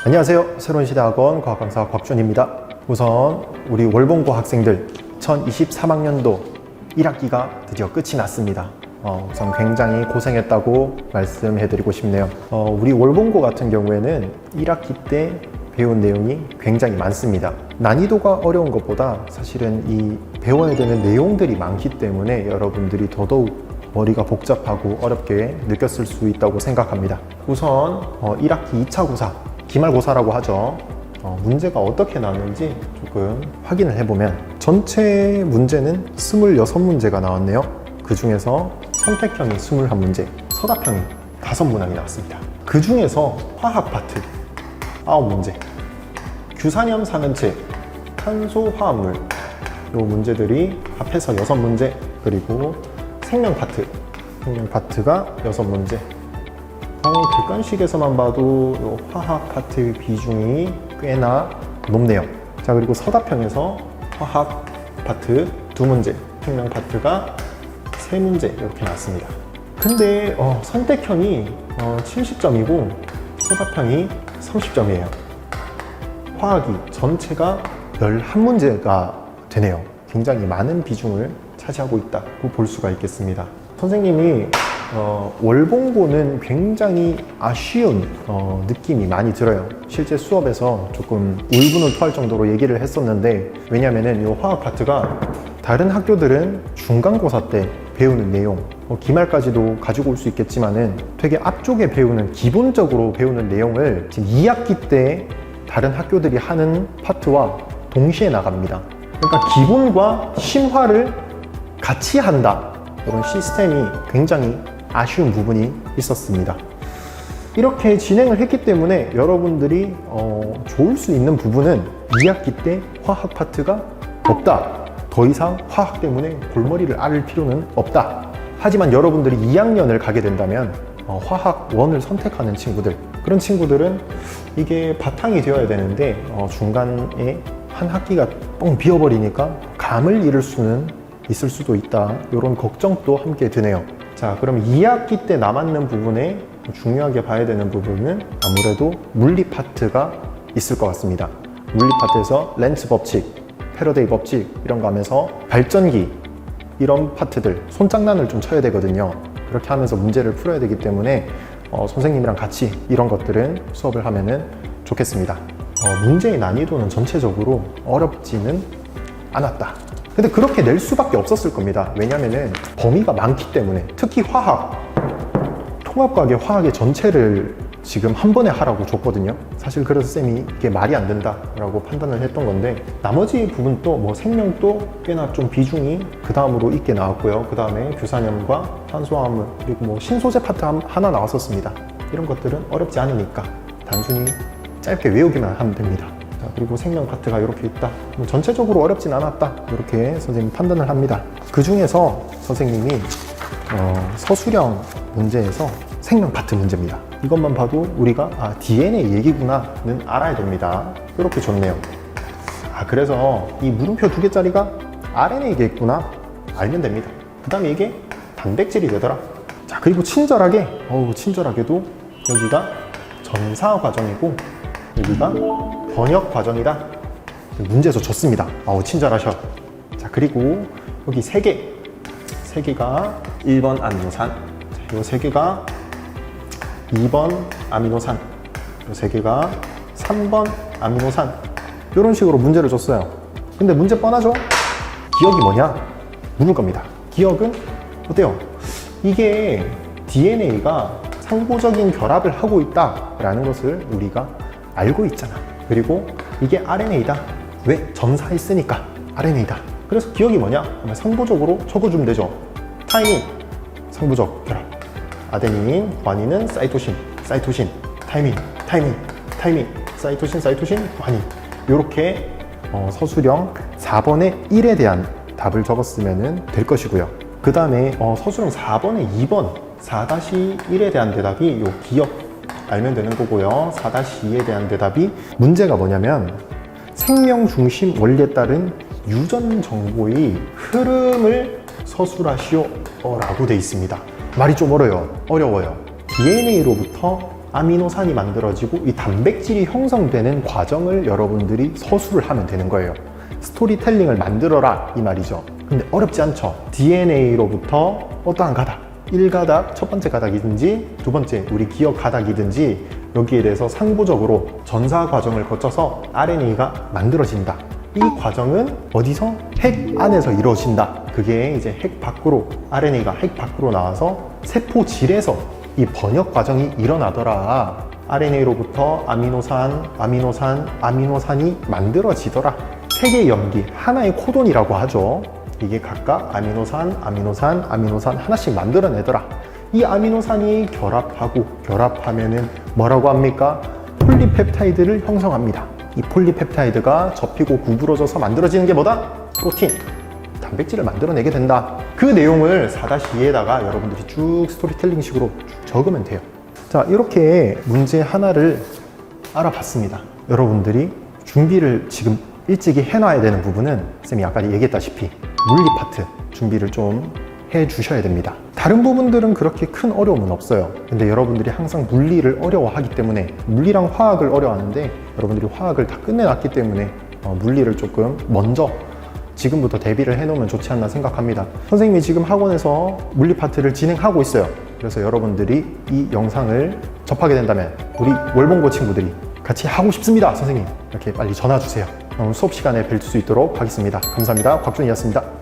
안녕하세요. 새로운 시대 학원 과학강사 곽준입니다. 우선 우리 월봉고 학생들 2023학년도 1학기가 드디어 끝이 났습니다. 우선 굉장히 고생했다고 말씀해드리고 싶네요. 우리 월봉고 같은 경우에는 1학기 때 배운 내용이 굉장히 많습니다. 난이도가 어려운 것보다 사실은 이 배워야 되는 내용들이 많기 때문에 여러분들이 더더욱 머리가 복잡하고 어렵게 느꼈을 수 있다고 생각합니다. 우선 1학기 2차 고사, 기말고사라고 하죠. 문제가 어떻게 나왔는지 조금 확인을 해보면 전체 문제는 26문제가 나왔네요. 그 중에서 선택형이 21문제, 서답형이 5문항이 나왔습니다. 그 중에서 화학 파트 9문제, 규산염 산은체, 탄소 화합물 이 문제들이 합해서 6문제, 그리고 생명 파트가 6문제. 객관식에서만 봐도 이 화학 파트 비중이 꽤나 높네요. 자, 그리고 서답형에서 화학 파트 2문제, 생명 파트가 3문제 이렇게 나왔습니다. 근데 선택형이 70점이고 서답형이 30점이에요. 화학이 전체가 11문제가 되네요. 굉장히 많은 비중을 차지하고 있다고 볼 수가 있겠습니다. 선생님이 월봉고는 굉장히 아쉬운 느낌이 많이 들어요. 실제 수업에서 조금 울분을 토할 정도로 얘기를 했었는데, 왜냐면은 이 화학 파트가 다른 학교들은 중간고사 때 배우는 내용, 기말까지도 가지고 올 수 있겠지만은 되게 앞쪽에 배우는, 기본적으로 배우는 내용을 지금 2학기 때 다른 학교들이 하는 파트와 동시에 나갑니다. 그러니까 기본과 심화를 같이 한다, 이런 시스템이 굉장히 아쉬운 부분이 있었습니다. 이렇게 진행을 했기 때문에 여러분들이 좋을 수 있는 부분은 2학기 때 화학 파트가 없다, 더 이상 화학 때문에 골머리를 앓을 필요는 없다. 하지만 여러분들이 2학년을 가게 된다면 화학 1을 선택하는 친구들, 그런 친구들은 이게 바탕이 되어야 되는데 중간에 한 학기가 뻥 비어버리니까 감을 잃을 수는 있을 수도 있다, 이런 걱정도 함께 드네요. 자, 그럼 2학기 때 남았는 부분에 중요하게 봐야 되는 부분은 아무래도 물리 파트가 있을 것 같습니다. 물리 파트에서 렌츠 법칙, 패러데이 법칙 이런 거 하면서 발전기, 이런 파트들 손장난을 좀 쳐야 되거든요. 그렇게 하면서 문제를 풀어야 되기 때문에 선생님이랑 같이 이런 것들은 수업을 하면은 좋겠습니다. 문제의 난이도는 전체적으로 어렵지는 않았다. 근데 그렇게 낼 수밖에 없었을 겁니다. 왜냐면은 범위가 많기 때문에. 특히 화학, 통합과학의 화학의 전체를 지금 한 번에 하라고 줬거든요. 사실 그래서 쌤이 이게 말이 안 된다라고 판단을 했던 건데, 나머지 부분도 뭐 생명도 꽤나 좀 비중이 그 다음으로 있게 나왔고요. 그 다음에 규산염과 탄소화합물, 그리고 뭐 신소재 파트 하나 나왔었습니다. 이런 것들은 어렵지 않으니까 단순히 짧게 외우기만 하면 됩니다. 자, 그리고 생명 파트가 이렇게 있다, 뭐 전체적으로 어렵진 않았다, 이렇게 선생님이 판단을 합니다. 그 중에서 선생님이 서술형 문제에서 생명 파트 문제입니다. 이것만 봐도 우리가 DNA 얘기구나는 알아야 됩니다. 이렇게 줬네요. 그래서 이 물음표 2개짜리가 RNA겠구나 알면 됩니다. 그 다음에 이게 단백질이 되더라. 자, 그리고 친절하게도 여기가 전사 과정이고 여기가 번역 과정이다, 문제에서 줬습니다. 친절하셔. 자, 그리고 여기 3개가 1번 아미노산, 이 3개가 2번 아미노산, 이 3개가 3번 아미노산, 이런 식으로 문제를 줬어요. 근데 문제 뻔하죠? 기억이 뭐냐? 물을 겁니다. 기억은 어때요? 이게 DNA가 상호적인 결합을 하고 있다라는 것을 우리가 알고 있잖아. 그리고 이게 RNA다. 왜? 전사했으니까 RNA다. 그래서 기억이 뭐냐? 하면 상부적으로 적어주면 되죠. 타이밍, 상부적 결합. 아데닌, 구아닌은 사이토신, 타이밍, 사이토신, 구아닌. 이렇게 서술형 4번의 1에 대한 답을 적었으면 될 것이고요. 그 다음에 서술형 4번의 2번 4-1에 대한 대답이 요 기억 알면 되는 거고요. 4-2에 대한 대답이, 문제가 뭐냐면 생명 중심 원리에 따른 유전 정보의 흐름을 서술하시오 라고 돼 있습니다. 말이 좀 어려워요. DNA로부터 아미노산이 만들어지고 이 단백질이 형성되는 과정을 여러분들이 서술을 하면 되는 거예요. 스토리텔링을 만들어라 이 말이죠. 근데 어렵지 않죠. DNA로부터 어떠한 가닥, 1가닥, 첫 번째 가닥이든지 두 번째 우리 기억 가닥이든지 여기에 대해서 상부적으로 전사 과정을 거쳐서 RNA가 만들어진다. 이 과정은 어디서? 핵 안에서 이루어진다. 그게 이제 핵 밖으로, RNA가 핵 밖으로 나와서 세포질에서 이 번역 과정이 일어나더라. RNA로부터 아미노산이 만들어지더라. 세 개의 염기, 하나의 코돈이라고 하죠. 이게 각각 아미노산 하나씩 만들어내더라. 이 아미노산이 결합하면은 뭐라고 합니까? 폴리펩타이드를 형성합니다. 이 폴리펩타이드가 접히고 구부러져서 만들어지는 게 뭐다? 프로틴, 단백질을 만들어내게 된다. 그 내용을 4-2에다가 여러분들이 쭉 스토리텔링 식으로 쭉 적으면 돼요. 자, 이렇게 문제 하나를 알아봤습니다. 여러분들이 준비를 지금 일찍이 해놔야 되는 부분은 쌤이 아까 얘기했다시피 물리 파트 준비를 좀 해주셔야 됩니다. 다른 부분들은 그렇게 큰 어려움은 없어요. 근데 여러분들이 항상 물리를 어려워하기 때문에, 물리랑 화학을 어려워하는데 여러분들이 화학을 다 끝내놨기 때문에 물리를 조금 먼저 지금부터 대비를 해놓으면 좋지 않나 생각합니다. 선생님이 지금 학원에서 물리 파트를 진행하고 있어요. 그래서 여러분들이 이 영상을 접하게 된다면 우리 월봉고 친구들이 같이 하고 싶습니다 선생님, 이렇게 빨리 전화 주세요. 수업 시간에 뵐 수 있도록 하겠습니다. 감사합니다. 곽준이었습니다.